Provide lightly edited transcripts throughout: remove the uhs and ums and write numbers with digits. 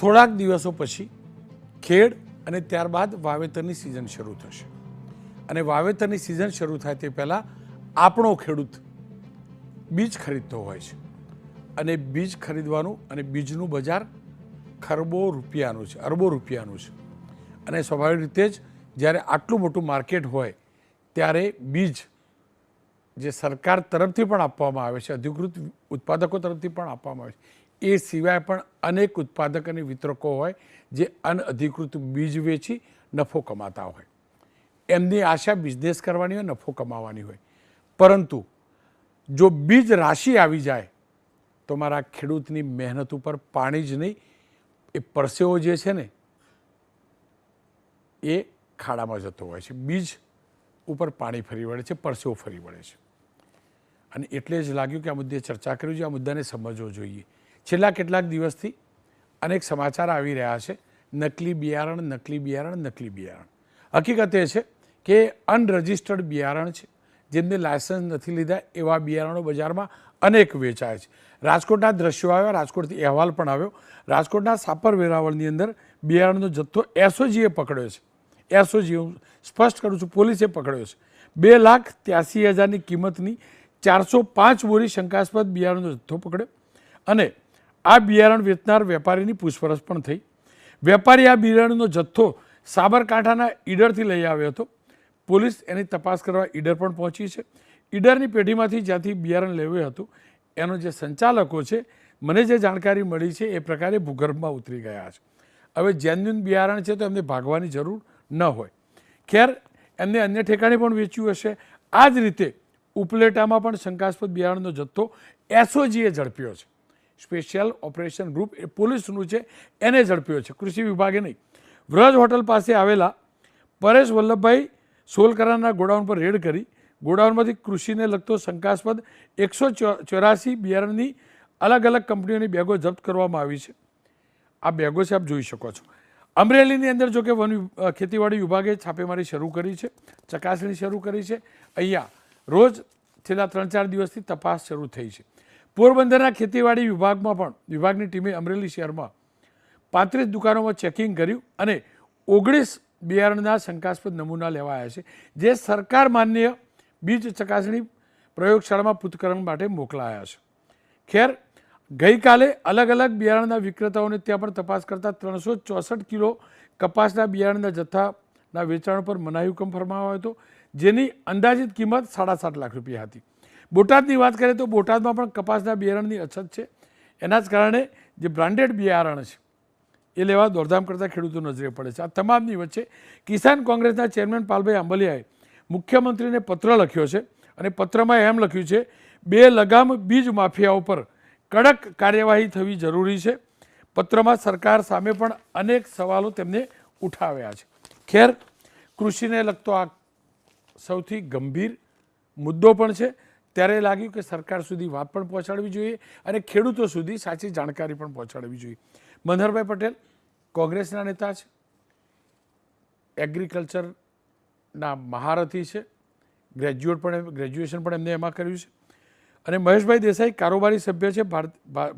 થોડાક દિવસો પછી ખેડ અને ત્યારબાદ વાવેતરની સિઝન શરૂ થશે અને વાવેતરની સિઝન શરૂ થાય તે પહેલાં આપણો ખેડૂત બીજ ખરીદતો હોય છે અને બીજ ખરીદવાનું અને બીજનું બજાર ખરબો રૂપિયાનું છે, અરબો રૂપિયાનું છે અને સ્વાભાવિક રીતે જ જ્યારે આટલું મોટું માર્કેટ હોય ત્યારે બીજ જે સરકાર તરફથી પણ આપવામાં આવે છે, અધિકૃત ઉત્પાદકો તરફથી પણ આપવામાં આવે છે, એ સિવાય પણ અનેક ઉત્પાદક અને વિતરકો હોય જે અનઅધિકૃત બીજ વેચી નફો કમાતા હોય. એમની આશા બિઝનેસ કરવાની હોય, નફો કમાવાની હોય. પરંતુ જો બીજ રાશિ આવી જાય તો મારા ખેડૂતની મહેનત ઉપર પાણી જ નહીં, એ પરસેવો જે છે ને એ ખાડામાં જતો હોય છે. બીજ ઉપર પાણી ફરી વળે છે, પરસેવો ફરી વળે છે. અને એટલે જ લાગ્યું કે આ મુદ્દે ચર્ચા કરવી જોઈએ, આ મુદ્દાને સમજવો જોઈએ. છેલ્લા કેટલાક દિવસથી અનેક સમાચાર આવી રહ્યા છે, નકલી બિયારણ, નકલી બિયારણ, નકલી બિયારણ. હકીકત એ છે કે અનરજિસ્ટર્ડ બિયારણ છે, જેમને લાયસન્સ નથી લીધા એવા બિયારણો બજારમાં અનેક વેચાય છે. રાજકોટના દ્રશ્યો આવ્યા, રાજકોટથી અહેવાલ પણ આવ્યો. રાજકોટના સાપર વેરાવળની અંદર બિયારણનો જથ્થો એસઓજીએ પકડ્યો છે. એસઓજી, હું સ્પષ્ટ કરું છું, પોલીસે પકડ્યો છે. 2,83,000ની કિંમતની 405 બોરી શંકાસ્પદ બિયારણનો જથ્થો પકડ્યો અને આ બિયારણ વેચનાર વેપારીની પૂછપરછ પણ થઈ. વેપારી આ બિયારણનો જથ્થો સાબરકાંઠાના ઈડરથી લઈ આવ્યો હતો. પોલીસ એની તપાસ કરવા ઈડર પણ પહોંચી છે. ઈડરની પેઢીમાંથી જ્યાંથી બિયારણ લેવું હતું એનો જે સંચાલકો છે, મને જે જાણકારી મળી છે એ પ્રકારે ભૂગર્ભમાં ઉતરી ગયા છે. હવે જેન્યુન બિયારણ છે તો એમને ભાગવાની જરૂર ન હોય. ખેર, એમને અન્ય ઠેકાણે પણ વેચ્યું હશે. આ જ રીતે ઉપલેટામાં પણ શંકાસ્પદ બિયારણનો જથ્થો એસઓજીએ ઝડપ્યો છે. સ્પેશિયલ ઓપરેશન ગ્રુપ એ પોલીસનું છે, એને ઝડપ્યો છે, કૃષિ વિભાગે નહીં. વ્રજ હોટલ પાસે આવેલા પરેશ વલ્લભભાઈ સોલકરાના ગોડાઉન પર રેડ કરી ગોડાઉનમાંથી કૃષિને લગતો શંકાસ્પદ 184 બિયારણની અલગ અલગ કંપનીઓની બેગો જપ્ત કરવામાં આવી છે. આ બેગો છે, આપ જોઈ શકો છો. અમરેલીની અંદર જો કે ખેતીવાડી વિભાગે છાપેમારી શરૂ કરી છે, ચકાસણી શરૂ કરી છે. અહીંયા રોજ છેલ્લા 3-4 દિવસથી તપાસ શરૂ થઈ છે. પોરબંદરના ખેતીવાડી વિભાગમાં પણ વિભાગની ટીમે અમરેલી શહેરમાં 35 દુકાનોમાં ચેકિંગ કર્યું અને 19 બિયારણના શંકાસ્પદ નમૂના લેવાયા છે, જે સરકાર માન્ય બીજ ચકાસણી પ્રયોગશાળામાં પૃથ્થકરણ માટે મોકલાયા છે. ખેર, ગઈકાલે અલગ અલગ બિયારણના વિક્રેતાઓને ત્યાં પણ તપાસ કરતાં 364 કિલો કપાસના બિયારણના જથ્થાના વેચાણ પર મનાઈ હુકમ ફરમાવ્યો હતો, જેની અંદાજિત કિંમત 7.5 લાખ રૂપિયા હતી. બોટાદની વાત કરીએ તો બોટાદમાં પણ કપાસના બિયારણની અછત છે. એના જ કારણે જે બ્રાન્ડેડ બિયારણ છે એ લેવા દોડધામ કરતા ખેડૂતો નજરે પડે છે. આ તમામની વચ્ચે કિસાન કોંગ્રેસના ચેરમેન પાલભાઈ આંબલિયાએ મુખ્યમંત્રીને પત્ર લખ્યો છે અને પત્રમાં એમ લખ્યું છે, 2 લગામ બીજ માફિયાઓ પર કડક કાર્યવાહી થવી જરૂરી છે. પત્રમાં સરકાર સામે પણ અનેક સવાલો તેમને ઉઠાવ્યા છે. ખેર, કૃષિને લગતો આ સૌથી ગંભીર મુદ્દો પણ છે. ત્યારે લાગ્યું કે સરકાર સુધી વાત પણ પહોંચાડવી જોઈએ અને ખેડૂતો સુધી સાચી જાણકારી પણ પહોંચાડવી જોઈએ. મનહરભાઈ પટેલ કોંગ્રેસના નેતા છે, એગ્રીકલ્ચરના મહારથી છે, ગ્રેજ્યુએશન પણ એમને એમાં કર્યું છે. અને મહેશભાઈ દેસાઈ કારોબારી સભ્ય છે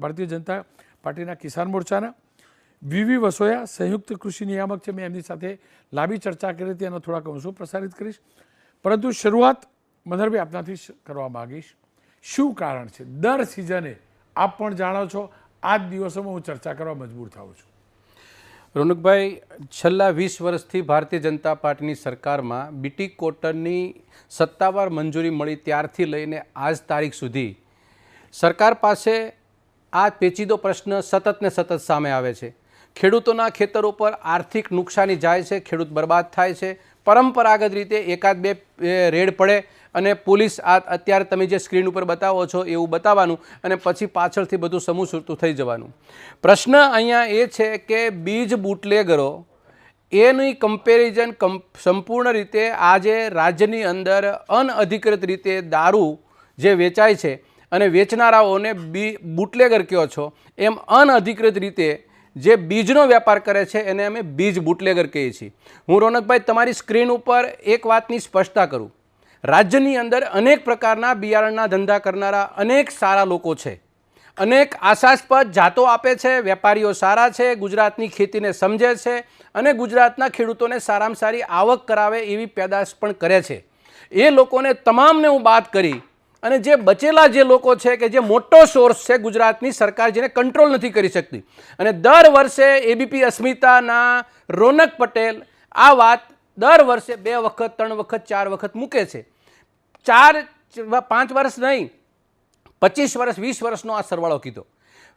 ભારતીય જનતા પાર્ટીના કિસાન મોરચાના. વીવી વસોયા સંયુક્ત કૃષિ નિયામક છે. મેં એમની સાથે લાંબી ચર્ચા કરી હતી, એનો થોડાક અંશો પ્રસારિત કરીશ. પરંતુ શરૂઆત મનહરભાઈ આપનાથી કરવા માગીશ. શું કારણ છે દર સિઝને, આપ પણ જાણો છો, આ જ દિવસોમાં હું ચર્ચા કરવા મજબૂર થાઉં છું? રોનકભાઈ, છેલ્લા 20 વર્ષથી ભારતીય જનતા પાર્ટીની સરકારમાં બીટી કોટનની સત્તાવાર મંજૂરી મળી ત્યારથી લઈને આજ તારીખ સુધી સરકાર પાસે આ પેચીદો પ્રશ્ન સતત ને સતત સામે આવે છે. ખેડૂતોના ખેતરો પર આર્થિક નુકસાની જાય છે, ખેડૂત બરબાદ થાય છે. પરંપરાગત રીતે 1-2 રેડ પડે અને પોલીસ અત્યારે તમે જે સ્ક્રીન ઉપર બતાવો છો એવું બતાવવાનું અને પછી પાછળથી બધું સમૂહ સૂરતું થઈ જવાનું. પ્રશ્ન અહીંયા એ છે કે બીજ બુટલેગરો એની કમ્પેરિઝન સંપૂર્ણ રીતે આજે રાજ્યની અંદર અનઅધિકૃત રીતે દારૂ જે વેચાય છે અને વેચનારાઓને બુટલેગર કહો છો, એમ અનઅધિકૃત રીતે જે બીજનો વેપાર કરે છે એને અમે બીજ બુટલેગર કહીએ છીએ. હું રોનકભાઈ તમારી સ્ક્રીન ઉપર એક વાતની સ્પષ્ટતા કરું. રાજ્યની અંદર અનેક પ્રકારના બિયારણના ધંધા કરનારા અનેક સારા લોકો છે. અનેક આશાસ્પદ જાતો આપે છે, વેપારીઓ સારા છે, ગુજરાતની ખેતીને સમજે છે અને ગુજરાતના ખેડૂતોને સારામાં સારી આવક કરાવે એવી પેદાશ પણ કરે છે. એ લોકોને તમામને હું વાત કરી અને જે બચેલા જે લોકો છે કે જે મોટો સોર્સ છે ગુજરાતની સરકાર જેને કંટ્રોલ નથી કરી શકતી, અને દર વર્ષે એબીપી અસ્મિતાના રોનક પટેલ આ વાત દર વર્ષે 2 વખત 3 વખત 4 વખત મૂકે છે. 4-5 વર્ષ નહીં, 25 વર્ષ 20 વર્ષનો આ સરવાળો કીધો.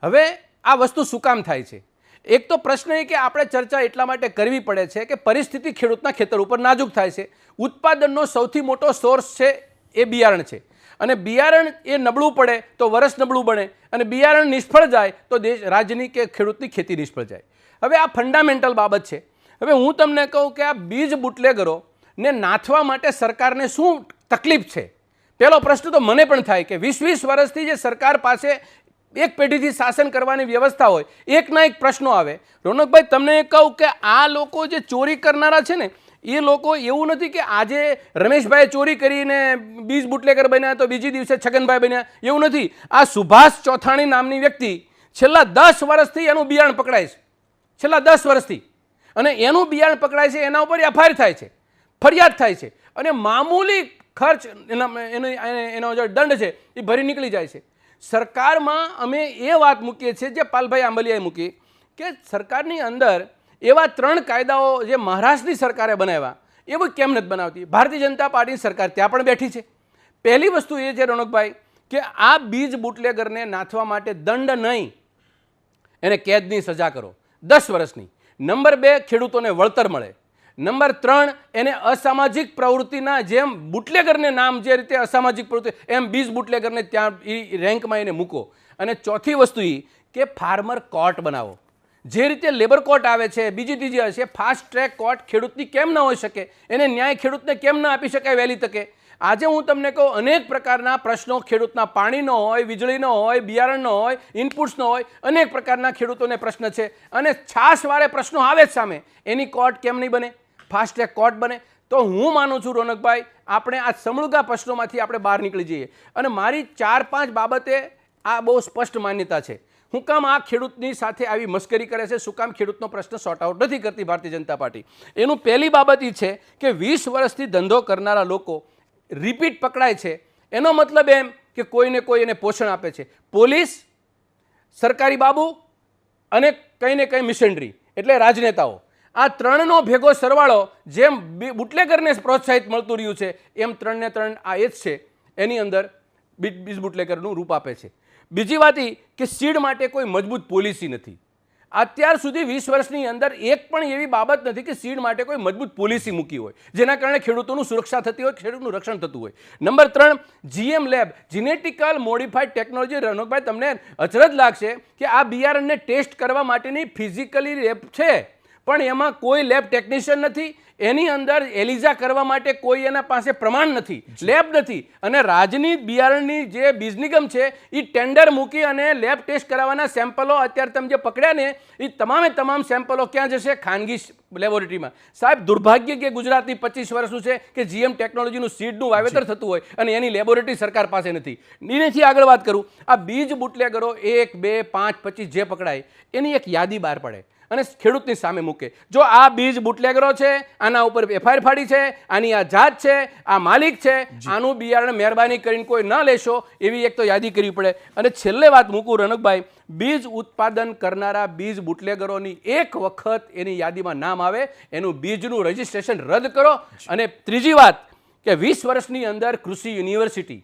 હવે આ વસ્તુ શું કામ થાય છે? એક તો પ્રશ્ન એ કે આપણે ચર્ચા એટલા માટે કરવી પડે છે કે પરિસ્થિતિ ખેડૂતના ખેતર ઉપર નાજુક થાય છે. ઉત્પાદનનો સૌથી મોટો સોર્સ છે એ બિયારણ છે, અને બિયારણ એ નબળું પડે તો વરસ નબળું બને, અને બિયારણ નિષ્ફળ જાય તો રાજ્યની કે ખેડૂતની ખેતી નિષ્ફળ જાય. હવે આ ફંડામેન્ટલ બાબત છે. હવે હું તમને કહું કે આ બીજ બુટલેગરોને નાથવા માટે સરકારને શું તકલીફ છે? પહેલો પ્રશ્ન તો મને પણ થાય કે 20-20 વર્ષથી જે સરકાર પાસે એક પેઢીથી શાસન કરવાની વ્યવસ્થા હોય, એકના એક પ્રશ્નો આવે. રોનકભાઈ, તમને કહું કે આ લોકો જે ચોરી કરનારા છે ને, એ લોકો એવું નથી કે આજે રમેશભાઈ ચોરી કરીને બીજ બુટલેગર બન્યા તો બીજી દિવસે છગનભાઈ બન્યા, એવું નથી. આ સુભાષ ચોથાણી નામની વ્યક્તિ છેલ્લા 10 વર્ષથી એનું બિયારણ પકડાય છે, છેલ્લા 10 વર્ષથી, અને એનું બિયારણ પકડાય છે, એના ઉપર એફઆઈઆર થાય છે, ફરિયાદ થાય છે, અને મામૂલી ખર્ચ એનો જે દંડ છે એ ભરી નીકળી જાય છે. સરકારમાં અમે એ વાત મૂકીએ છીએ જે પાલભાઈ આંબલિયાએ મૂકી કે સરકારની અંદર એવા 3 કાયદાઓ જે મહારાષ્ટ્રની સરકારે બનાવ્યા એવું કેમ નથી બનાવતી? ભારતીય જનતા પાર્ટીની સરકાર ત્યાં પણ બેઠી છે. પહેલી વસ્તુ એ છે રોનકભાઈ કે આ બીજ બુટલેગરને નાથવા માટે દંડ નહીં, એને કેદની સજા કરો 10 વર્ષની. નંબર 2, ખેડૂતોને વળતર મળે. નંબર 3, એને અસામાજિક પ્રવૃત્તિના જેમ બુટલેગરને નામ જે રીતે અસામાજિક પ્રવૃત્તિ એમ બીજ બુટલેગરને ત્યાં એ રેન્કમાં એને મૂકો. અને ચોથી વસ્તુ એ કે ફાર્મર કોર્ટ બનાવો. જે રીતે લેબર કોર્ટ આવે છે, બીજી ત્રીજી આવે છે, ફાસ્ટ ટ્રેક કોર્ટ ખેડૂતની કેમ ન હોઈ શકે? એને ન્યાય ખેડૂતને કેમ ન આપી શકાય વહેલી તકે? આજે હું તમને કહું, અનેક પ્રકારના પ્રશ્નો ખેડૂતના પાણીનો હોય, વીજળીનો હોય, બિયારણનો હોય, ઇનપુટ્સનો હોય, અનેક પ્રકારના ખેડૂતોને પ્રશ્ન છે, અને છાશવારે પ્રશ્નો આવે જ સામે. એની કોર્ટ કેમ નહીં બને? ફાસ્ટ ટ્રેક કોર્ટ બને. તો હું માનું છું રોનકભાઈ, આપણે આ સમૃદ્ધ પ્રશ્નોમાંથી આપણે બહાર નીકળી જઈએ. અને મારી 4-5 બાબતે આ બહુ સ્પષ્ટ માન્યતા છે. હું કામ આ ખેડૂતની સાથે આવી મસ્કરી કરે છે? શું કામ ખેડૂતનો પ્રશ્ન સોર્ટ આઉટ નથી કરતી ભારતીય જનતા પાર્ટી? એનું પહેલી બાબત એ છે કે 20 વર્ષથી ધંધો કરનારા લોકો રિપીટ પકડાય છે. એનો મતલબ એમ કે કોઈને કોઈ એને પોષણ આપે છે. પોલીસ, સરકારી બાબુ અને કંઈ ને કંઈ મિશનરી એટલે રાજનેતાઓ, આ 3નો ભેગો સરવાળો જેમ બુટલેગરને પ્રોત્સાહિત મળતું રહ્યું છે એમ 3ને 3 આ એ જ છે, એની અંદર બીજ બુટલેગરનું રૂપ આપે છે. બીજી વાત એ કે સીડ માટે કોઈ મજબૂત પોલિસી નથી. અત્યાર સુધી 20 વર્ષની અંદર એક પણ એવી બાબત નથી કે સીડ માટે કોઈ મજબૂત પોલિસી મૂકી હોય જેના કારણે ખેડૂતોનું સુરક્ષા થતી હોય, ખેડૂતનું રક્ષણ થતું હોય. Number 3, GM lab, genetical modified technology. રનકભાઈ, તમને અચરજ લાગશે કે આ બિયારણને ટેસ્ટ કરવા માટેની ફિઝિકલી લેબ છે, પણ એમાં કોઈ લેબ ટેકનિશિયન નથી. એની અંદર એલિઝા કરવા માટે કોઈ એના પાસે પ્રમાણ નથી, લેબ નથી. અને રાજની બિયારણની જે બીજ નિગમ છે એ ટેન્ડર મૂકી અને લેબ ટેસ્ટ કરાવવાના સેમ્પલો અત્યારે તમે જે પકડ્યા ને એ તમામ સેમ્પલો ક્યાં જશે? ખાનગી લેબોરેટરીમાં. સાહેબ, દુર્ભાગ્ય કે ગુજરાતની 25 વર્ષનું છે કે જીએમ ટેકનોલોજીનું સીડનું વાવેતર થતું હોય અને એની લેબોરેટરી સરકાર પાસે નથી. એનેથી આગળ વાત કરું, આ બીજ બુટલેગરો 1, 2, 5, 25 જે પકડાય એની એક યાદી બહાર પડે અને ખેડૂતની સામે મૂકે. જો આ બીજ બુટલેગરો છે, આના ઉપર એફઆઈઆર ફાડી છે, આની આ જાત છે, આ માલિક છે, આનું બિયારણ મહેરબાની કરીને કોઈ ન લેશો એવી એક તો યાદી કરવી પડે. અને છેલ્લે વાત મૂકું રનકભાઈ, બીજ ઉત્પાદન કરનારા બીજ બુટલેગરોની એક વખત એની યાદીમાં નામ આવે, એનું બીજનું રજિસ્ટ્રેશન રદ કરો. અને ત્રીજી વાત કે 20 વર્ષની અંદર કૃષિ યુનિવર્સિટી,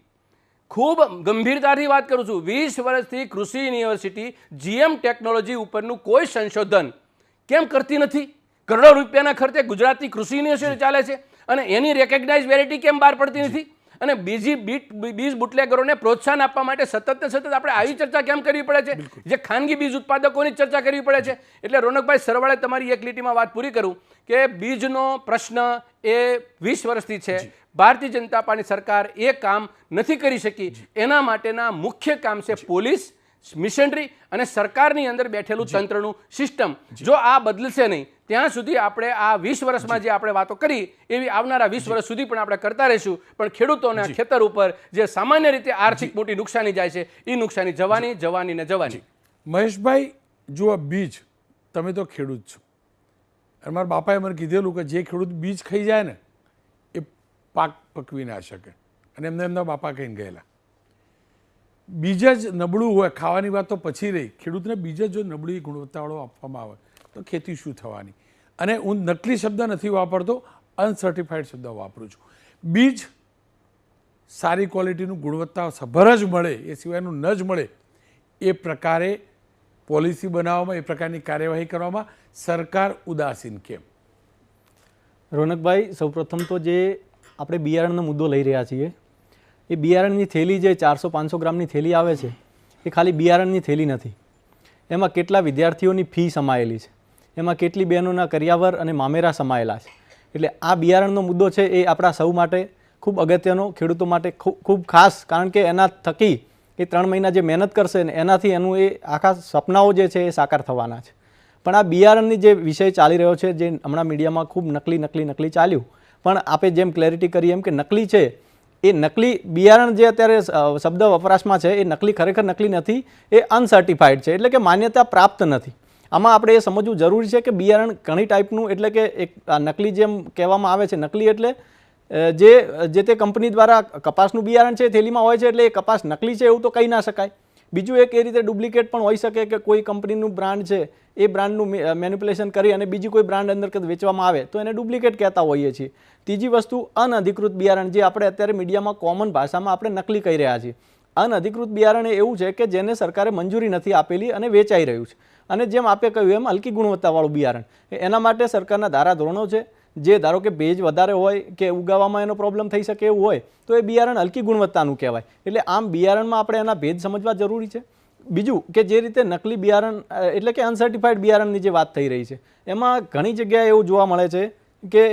ખૂબ ગંભીરતાથી વાત કરું છું, 20 વર્ષથી કૃષિ યુનિવર્સિટી જીએમ ટેકનોલોજી ઉપરનું કોઈ સંશોધન કેમ કરતી નથી? કરોડો રૂપિયાના ખર્ચે ગુજરાતની કૃષિ યુનિવર્સિટી ચાલે છે અને એની રેકગ્નાઇઝ વેરાયટી કેમ બહાર પડતી નથી? અને બીજ બુટલેગરોને પ્રોત્સાહન આપવા માટે સતત ને સતત આપણે આવી ચર્ચા કેમ કરવી પડે છે? જે ખાનગી બીજ ઉત્પાદકોની ચર્ચા કરવી પડે છે. એટલે રોનકભાઈ, સરવાળે તમારી એક લીટીમાં વાત પૂરી કરું કે બીજનો પ્રશ્ન એ 20 વર્ષથી છે. ભારતીય જનતા પાર્ટી સરકાર એ કામ નથી કરી શકી. એના માટેના મુખ્ય કામ છે પોલીસ, મિશનરી અને સરકારની અંદર બેઠેલું તંત્રનું સિસ્ટમ. જો આ બદલશે નહીં ત્યાં સુધી આપણે આ 20 વર્ષમાં જે આપણે વાતો કરી એવી આવનારા 20 વર્ષ સુધી પણ આપણે કરતા રહીશું, પણ ખેડૂતોના ખેતર ઉપર જે સામાન્ય રીતે આર્થિક મોટી નુકસાની જાય છે એ નુકસાની જવાની ને જવાની. મહેશભાઈ, જુઓ, બીજ, તમે તો ખેડૂત છો અને મારા બાપાએ મને કીધેલું કે જે ખેડૂત બીજ ખાઈ જાય ને એ પાક પકવી ના શકે, અને એમના બાપા કહીને ગયેલા. બીજ જ નબળું હોય, ખાવાની વાત તો પછી રહી, ખેડૂતને બીજ જ જો નબળી ગુણવત્તાવાળો આપવામાં આવે તો ખેતી શું થવાની. અને હું નકલી શબ્દ નથી વાપરતો, અનસર્ટિફાઈડ શબ્દ વાપરું છું. બીજ સારી ક્વોલિટીનું ગુણવત્તા સભર જ મળે, એ સિવાયનું ન જ મળે, એ પ્રકારે પોલિસી બનાવવામાં, એ પ્રકારની કાર્યવાહી કરવામાં સરકાર ઉદાસીન કેમ? રોનકભાઈ, સૌપ્રથમ તો જે આપણે બિયારણનો મુદ્દો લઈ રહ્યા છીએ, એ બિયારણની થેલી જે 400-500 ગ્રામની થેલી આવે છે, એ ખાલી બિયારણની થેલી નથી. એમાં કેટલા વિદ્યાર્થીઓની ફી સમાયેલી છે, એમાં કેટલી બહેનોના કરિયાવર અને મામેરા સમાયેલા છે. એટલે આ બિયારણનો મુદ્દો છે એ આપણા સૌ માટે ખૂબ અગત્યનો, ખેડૂતો માટે ખૂબ ખાસ, કારણ કે એના થકી એ 3 મહિના જે મહેનત કરશે ને એનાથી એનું એ આખા સપનાઓ જે છે એ સાકાર થવાના છે. પણ આ બિયારણની જે વિષય ચાલી રહ્યો છે, જે હમણાં મીડિયામાં ખૂબ નકલી ચાલ્યું, પણ આપે જેમ ક્લેરિટી કરી એમ કે નકલી છે, એ નકલી બિયારણ જે અત્યારે શબ્દ વપરાશમાં છે એ નકલી ખરેખર નકલી નથી, એ અનસર્ટિફાઈડ છે, એટલે કે માન્યતા પ્રાપ્ત નથી. આમાં આપણે એ સમજવું જરૂરી છે કે બિયારણ ઘણી ટાઈપનું, એટલે કે એક નકલી જેમ કહેવામાં આવે છે, નકલી એટલે જે તે કંપની દ્વારા કપાસનું બિયારણ છે થેલીમાં હોય છે, એટલે એ કપાસ નકલી છે એવું તો કહી ના શકાય. બીજું એક એ રીતે ડુપ્લિકેટ પણ હોઈ શકે કે કોઈ કંપનીનું બ્રાન્ડ છે, એ બ્રાન્ડનું મેન્યુપ્યુલેશન કરી અને બીજી કોઈ બ્રાન્ડ અંદર વેચવામાં આવે તો એને ડુપ્લિકેટ કહેતા હોઈએ છીએ. ત્રીજી વસ્તુ, અનઅધિકૃત બિયારણ, જે આપણે અત્યારે મીડિયામાં કોમન ભાષામાં આપણે નકલી કહી રહ્યા છીએ. અનઅધિકૃત બિયારણ એ એવું છે કે જેને સરકારે મંજૂરી નથી આપેલી અને વેચાઈ રહ્યું છે. અને જેમ આપે કહ્યું એમ હલકી ગુણવત્તાવાળું બિયારણ, એના માટે સરકારના ધારાધોરણો છે. જે ધારો કે ભેજ વધારે હોય કે ઉગાવવામાં એનો પ્રોબ્લેમ થઈ શકે એવું હોય તો એ બિયારણ હલકી ગુણવત્તાનું કહેવાય. એટલે આમ બિયારણમાં આપણે એના ભેદ સમજવા જરૂરી છે. બીજું કે જે રીતે નકલી બિયારણ એટલે કે અનસર્ટિફાઈડ બિયારણની જે વાત થઈ રહી છે, એમાં ઘણી જગ્યાએ એવું જોવા મળે છે કે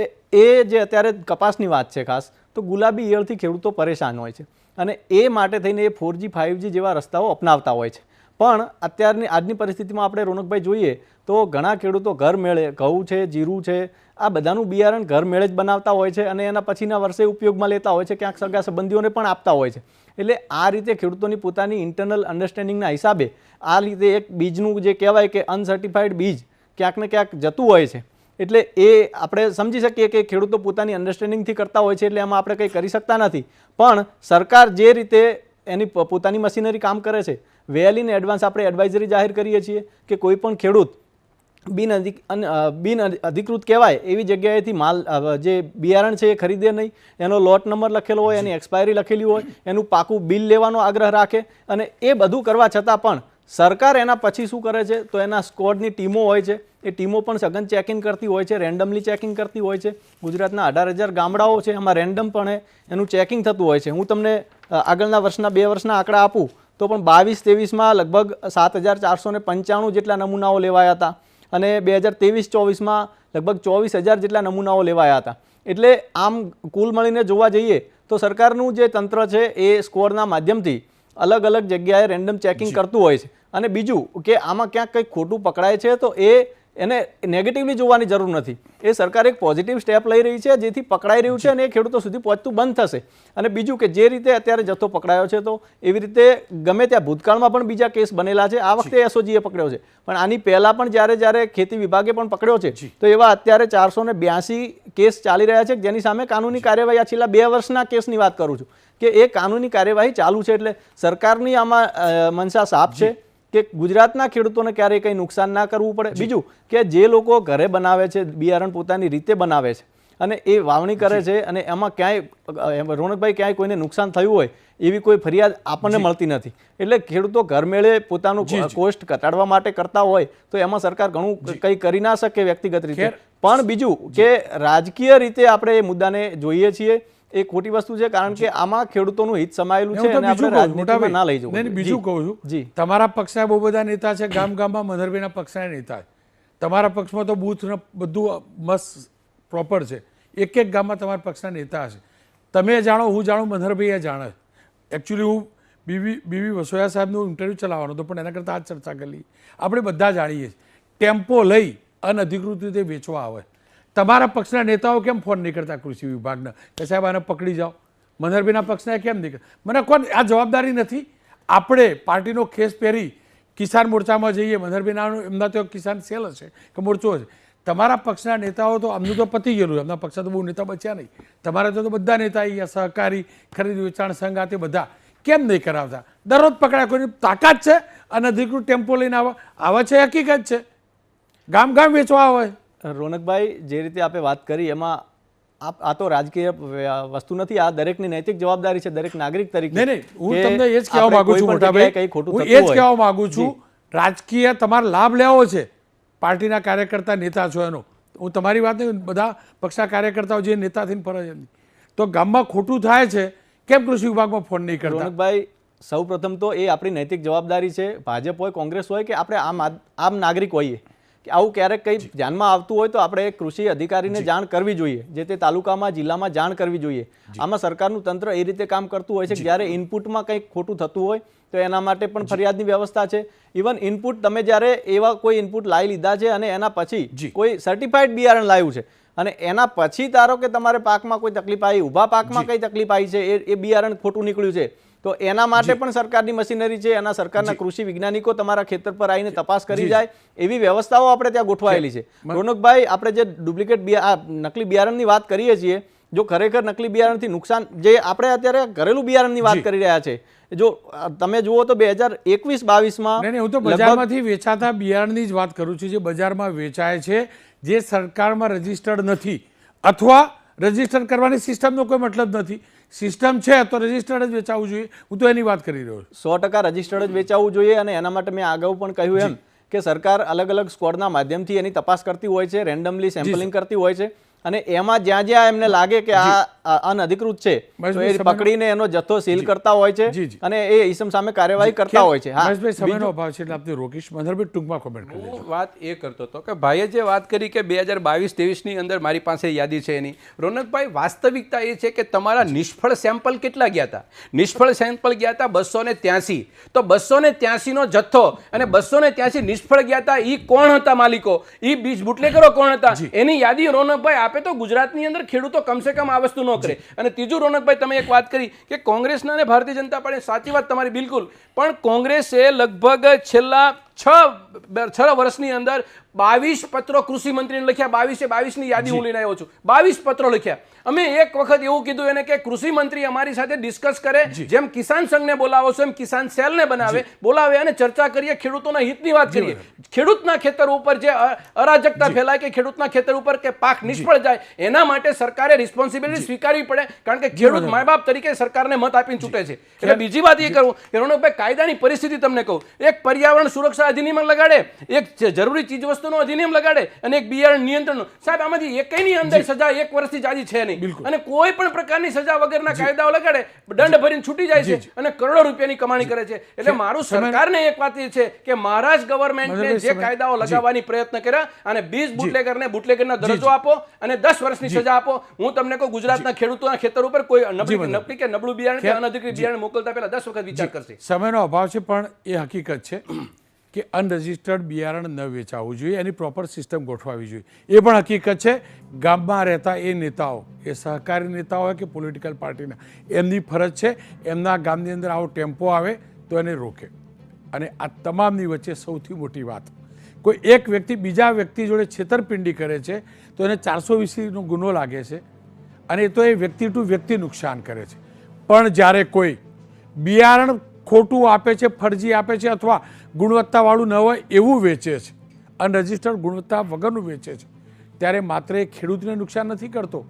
એ જે અત્યારે કપાસની વાત છે ખાસ, તો ગુલાબી ઈયળથી ખેડૂતો પરેશાન હોય છે અને એ માટે થઈને એ 4G 5G જેવા રસ્તાઓ અપનાવતા હોય છે. પણ આજની પરિસ્થિતિમાં આપણે રોનકભાઈ જોઈએ તો ઘણા ખેડૂતો ઘર મેળે ઘઉં છે, જીરું છે, આ બધાનું બિયારણ ઘર મેળે જ બનાવતા હોય છે અને એના પછીના વર્ષે ઉપયોગમાં લેતા હોય છે, ક્યાંક સગા સંબંધીઓને પણ આપતા હોય છે. એટલે આ રીતે ખેડૂતોની પોતાની ઇન્ટરનલ અન્ડરસ્ટેન્ડિંગના હિસાબે આ રીતે એક બીજનું જે કહેવાય કે અનસર્ટિફાઈડ બીજ ક્યાંક ને ક્યાંક જતું હોય છે. એટલે એ આપણે સમજી શકીએ કે ખેડૂતો પોતાની અન્ડરસ્ટેન્ડિંગથી કરતા હોય છે, એટલે એમાં આપણે કંઈ કરી શકતા નથી. પણ સરકાર જે રીતે એની પોતાની મશીનરી કામ કરે છે, વેલ ઇન એડવાન્સ આપણે એડવાઇઝરી જાહેર કરીએ છીએ કે કોઈ પણ ખેડૂત બિન અધિકૃત કહેવાય એવી જગ્યાએથી માલ જે બિયારણ છે એ ખરીદે નહીં, એનો લોટ નંબર લખેલો હોય, એની એક્સપાયરી લખેલી હોય, એનું પાકું બિલ લેવાનો આગ્રહ રાખે. અને એ બધું કરવા છતાં પણ સરકાર એના પછી શું કરે છે તો એના સ્કોડની ટીમો હોય છે, એ ટીમો પણ સઘન ચેકિંગ કરતી હોય છે, રેન્ડમલી ચેકિંગ કરતી હોય છે. ગુજરાતના 18,000 ગામડાઓ છે, એમાં રેન્ડમપણે એનું ચેકિંગ થતું હોય છે. હું તમને આગળના વર્ષના 2 વર્ષના આંકડા આપું તો પણ 22-23માં લગભગ 7,495 જેટલા નમૂનાઓ લેવાયા હતા અને 2023-24માં લગભગ 24,000 જેટલા નમૂનાઓ લેવાયા હતા. એટલે આમ કુલ મળીને જોવા જઈએ તો સરકારનું જે તંત્ર છે એ સ્કોરના માધ્યમથી અલગ અલગ જગ્યાએ રેન્ડમ ચેકિંગ કરતું હોય છે. અને બીજું કે આમાં ક્યાંક કંઈક ખોટું પકડાય છે તો એને નેગેટિવલી જોવાની જરૂર નથી. એ સરકાર એક પોઝિટિવ સ્ટેપ લઈ રહી છે જેથી પકડાઈ રહ્યું છે અને એ ખેડૂતો સુધી પહોંચતું બંધ થશે. અને બીજું કે જે રીતે અત્યારે જથ્થો પકડાયો છે તો એવી રીતે ગમે ત્યાં ભૂતકાળમાં પણ બીજા કેસ બનેલા છે. આ વખતે એસઓજીએ પકડ્યો છે, પણ આની પહેલાં પણ જ્યારે ખેતી વિભાગે પણ પકડ્યો છે તો એવા અત્યારે 482 કેસ ચાલી રહ્યા છે જેની સામે કાનૂની કાર્યવાહી આ છેલ્લા 2 વર્ષના કેસની વાત કરું છું કે એ કાનૂની કાર્યવાહી ચાલુ છે. એટલે સરકારની આમાં મનસા સાફ છે કે ગુજરાતના ખેડૂતોને ક્યારેય કંઈ નુકસાન ના કરવું પડે. બીજું કે જે લોકો ઘરે બનાવે છે, બિયારણ પોતાની રીતે બનાવે છે અને એ વાવણી કરે છે અને એમાં ક્યાંય રોનકભાઈ ક્યાંય કોઈને નુકસાન થયું હોય એવી કોઈ ફરિયાદ આપણને મળતી નથી. એટલે ખેડૂતો ઘરમેળે પોતાનું કોસ્ટ ઘટાડવા માટે કરતા હોય તો એમાં સરકાર ઘણું કંઈ કરી ના શકે વ્યક્તિગત રીતે. પણ બીજું કે રાજકીય રીતે આપણે એ મુદ્દાને જોઈએ છીએ, એ ખોટી વસ્તુ છે, કારણ કે આમાં ખેડૂતોનું હિત સમાયેલું છે અને આપણે રાજનીતિમાં ના લઈ જવું. બીજું કહું છું, તમારા પક્ષના બહુ બધા નેતા છે, ગામમાં મધરભાઈના પક્ષના નેતા છે. તમારા પક્ષમાં તો બૂથ બધું મસ્ત પ્રોપર છે, એક ગામમાં તમારા પક્ષના નેતા હશે. તમે જાણો, હું જાણું, મધરભાઈ એ જાણે. એકચ્યુઅલી હું બીવી વસોયા સાહેબનું ઇન્ટરવ્યૂ ચલાવવાનો હતો, પણ એના કરતાં આ ચર્ચા કરી. આપણે બધા જાણીએ છીએ ટેમ્પો લઈ અનધિકૃત રીતે વેચવા આવે, તમારા પક્ષના નેતાઓ કેમ ફોન નહીં કરતા કૃષિ વિભાગના કે સાહેબ આને પકડી જાઓ? મનહરભાઈના પક્ષના કેમ નહીં કરતા? મને કોણ આ જવાબદારી નથી? આપણે પાર્ટીનો ખેસ પહેરી કિસાન મોરચામાં જઈએ, મનહરભાઈના એમના તો કિસાન સેલ હશે કે મોરચો હશે, તમારા પક્ષના નેતાઓ તો અમનું તો પતી ગયેલું, એમના પક્ષના તો બહુ નેતા બચ્યા નહીં, તમારા તો બધા નેતા અહીંયા સહકારી ખરીદ વેચાણ સંઘ આ તે બધા કેમ નહીં કરાવતા? દરરોજ પકડાય, કોઈની તાકાત છે અનધિકૃત ટેમ્પો લઈને આવા છે, હકીકત છે, ગામ ગામ વેચવા આવે. રોનકભાઈ, જે રીતે આપણે વાત કરી એમાં આ તો રાજકીય વસ્તુ નથી, આ દરેકની નૈતિક જવાબદારી છે દરેક નાગરિક તરીકે. નહીં, હું તમને એ જ કહેવા માંગુ છું મોટાભાઈ, હું એ જ કહેવા માંગુ છું, રાજકીય તમારે લાભ લેવો છે, પાર્ટીના કાર્યકર્તા નેતા છો એનો, હું તમારી વાત નહીં, બધા પક્ષના કાર્યકર્તાઓ જે નેતા થઈને ફરજ એમની, તો ગામમાં ખોટું થાય છે કેમ કૃષિ વિભાગમાં ફોન નહીં કરતા? રોનકભાઈ, સૌ પ્રથમ તો એ આપણી નૈતિક જવાબદારી છે, ભાજપ હોય કોંગ્રેસ હોય કે આપણે આમ નાગરિક હોઈએ, કે આવું ક્યારેક કંઈ ધ્યાનમાં આવતું હોય તો આપણે કૃષિ અધિકારીને જાણ કરવી જોઈએ, જે તે તાલુકામાં જિલ્લામાં જાણ કરવી જોઈએ. આમાં સરકારનું તંત્ર એ રીતે કામ કરતું હોય છે કે જ્યારે ઇનપુટમાં કંઈક ખોટું થતું હોય તો એના માટે પણ ફરિયાદની વ્યવસ્થા છે. ઇવન ઇનપુટ તમે જ્યારે એવા કોઈ ઇનપુટ લાવી લીધા છે અને એના પછી કોઈ સર્ટિફાઈડ બિયારણ લાવ્યું છે અને એના પછી ધારો કે તમારે પાકમાં કોઈ તકલીફ આવી, ઊભા પાકમાં કઈ તકલીફ આવી છે, એ બિયારણ ખોટું નીકળ્યું છે, તો એના માટે પણ સરકારની મશીનરી છે, એના સરકારના કૃષિ વૈજ્ઞાનિકો તમારા ખેતર પર આવીને તપાસ કરી જાય એવી વ્યવસ્થાઓ આપણે ત્યાં ગોઠવાયેલી છે. રોનકભાઈ, આપણે જે ડુપ્લિકેટ નકલી બિયારણની વાત કરીએ છીએ, જો ખરેખર નકલી બિયારણથી નુકસાન, જે આપણે અત્યારે ઘરેલું બિયારણની વાત કરી રહ્યા છે, જો તમે જુઓ તો 2021-22માં હું તો બજારમાંથી વેચાતા બિયારણની જ વાત કરું છું, જે બજારમાં વેચાય છે, જે સરકારમાં રજીસ્ટર્ડ નથી અથવા રજીસ્ટર કરવાની સિસ્ટમનો કોઈ મતલબ નથી. સિસ્ટમ છે તો રજીસ્ટર્ડ જ વેચાવવું જોઈએ, હું તો એની વાત કરી રહ્યો છું. 100% રજીસ્ટર્ડ જ વેચાવવું જોઈએ અને એના માટે મેં અગાઉ પણ કહ્યું એમ કે સરકાર અલગ અલગ સ્કોડના માધ્યમથી એની તપાસ કરતી હોય છે, રેન્ડમલી સેમ્પલિંગ કરતી હોય છે અને એમાં જ્યાં જ્યાં એમને લાગે કે આ અનધિકૃત છે તો એ પકડીને એનો જથ્થો સીલ કરતા હોય છે અને એ ઈસમ સામે કાર્યવાહી કરતા હોય છે. મહેશભાઈ, સમયનો અભાવ છે એટલે આપણે રોકીશ. મનહરભાઈ, ટૂંકમાં કોમેન્ટ કરી લેજો. વાત એ કરતો હતો કે ભાઈએ જે વાત કરી કે 2022-23ની અંદર મારી પાસે યાદી છે એની. રોનકભાઈ, વાસ્તવિકતા એ છે કે તમારા નિષ્ફળ સેમ્પલ કેટલા ગયા હતા? નિષ્ફળ સેમ્પલ ગયા હતા 283. તો 283 નો જથ્થો અને 283 નિષ્ફળ ગયા હતા, એ કોણ હતા માલિકો? એ બીજ બુટલેગરો કોણ હતા? એની યાદી રોનકભાઈ આપે તો ગુજરાતની અંદર ખેડૂતો કમસે કમ આ વસ્તુ ન કરે. અને ત્રીજું, રોનકભાઈ, તમે એક વાત કરી કે કોંગ્રેસના અને ભારતીય જનતા પાર્ટી, સાચી વાત તમારી બિલકુલ, પણ કોંગ્રેસે લગભગ છેલ્લા 6 વર્ષની અંદર 22 પત્રો કૃષિ મંત્રીને લખ્યા. 22ની યાદી હું લઈને આવ્યો છું. 22 પત્રો લખ્યા. અમે એક વખત એવું કીધું એને કે કૃષિ મંત્રી અમારી સાથે ડિસ્કસ કરે, જેમ કિસાન સંઘને બોલાવો છો એમ કિસાન સેલને બોલાવે અને ચર્ચા કરીએ, ખેડૂતોના હિતની વાત કરીએ. ખેડૂતના ખેતર ઉપર જે અરાજકતા ફેલાય કે ખેડૂતના ખેતર ઉપર કે પાક નિષ્ફળ જાય, એના માટે સરકારે રિસ્પોન્સિબિલિટી સ્વીકારવી પડે, કારણ કે ખેડૂત મા બાપ તરીકે સરકારને મત આપીને ચૂંટે છે. એટલે બીજી વાત એ કરું કે રોનકભાઈ, કાયદાની પરિસ્થિતિ તમને કહું, એક પર્યાવરણ સુરક્ષા અધિનિયમ લગાડે, એક જરૂરી ચીજ વસ્તુનો અધિનિયમ લગાડે અને એક બિયારણ નિયંત્રણ. સાહેબ, આમાંથી એકની અંદર સજા 1 વર્ષથી જાજી છે નહીં અને કોઈ પણ પ્રકારની સજા વગરના કાયદાઓ લગાડે, દંડ ભરીને છૂટી જાય છે અને કરોડો રૂપિયાની કમાણી કરે છે. એટલે મારું સરકારને એક વાત એ છે કે મહારાષ્ટ્ર ગવર્મેન્ટને જે કાયદાઓ લગાવવાની પ્રયત્ન કર્યા અને બીજ બુટલેગરને બુટલેગરના દરજ્જો આપો અને 10 વર્ષની સજા આપો. હું તમને કહું, ગુજરાતના ખેડૂતોના ખેતર ઉપર કોઈ નકલી કે નબળું બિયારણ કે અનધિકૃત બિયારણ મોકલતા પહેલા 10 વખત વિચાર કરશે. સમયનો અભાવ છે, પણ એ હકીકત છે કે અનરજિસ્ટર્ડ બિયારણ ન વેચાવવું જોઈએ, એની પ્રોપર સિસ્ટમ ગોઠવાવી જોઈએ. એ પણ હકીકત છે. ગામમાં રહેતા એ નેતાઓ, એ સહકારી નેતાઓ હોય કે પોલિટિકલ પાર્ટીના, એમની ફરજ છે એમના ગામની અંદર આવો ટેમ્પો આવે તો એને રોકે. અને આ તમામની વચ્ચે સૌથી મોટી વાત, કોઈ એક વ્યક્તિ બીજા વ્યક્તિ જોડે છેતરપિંડી કરે છે તો એને 420નો ગુનો લાગે છે અને તો એ વ્યક્તિ ટુ વ્યક્તિ નુકસાન કરે છે. પણ જ્યારે કોઈ બિયારણ ખોટું આપે છે, ફરજી આપે છે અથવા ગુણવત્તાવાળું ન હોય એવું વેચે છે, અનરજિસ્ટર્ડ ગુણવત્તા વગરનું વેચે છે, ત્યારે માત્ર એ ખેડૂતને નુકસાન નથી કરતો,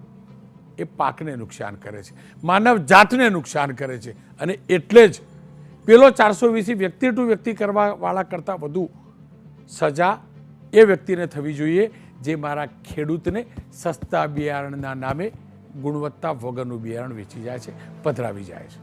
એ પાકને નુકસાન કરે છે, માનવ જાતને નુકસાન કરે છે. અને એટલે જ પેલો 420 વ્યક્તિ ટુ વ્યક્તિ કરવાવાળા કરતાં વધુ સજા એ વ્યક્તિને થવી જોઈએ જે મારા ખેડૂતને સસ્તા બિયારણના નામે ગુણવત્તા વગરનું બિયારણ વેચી જાય છે, પધરાવી જાય છે.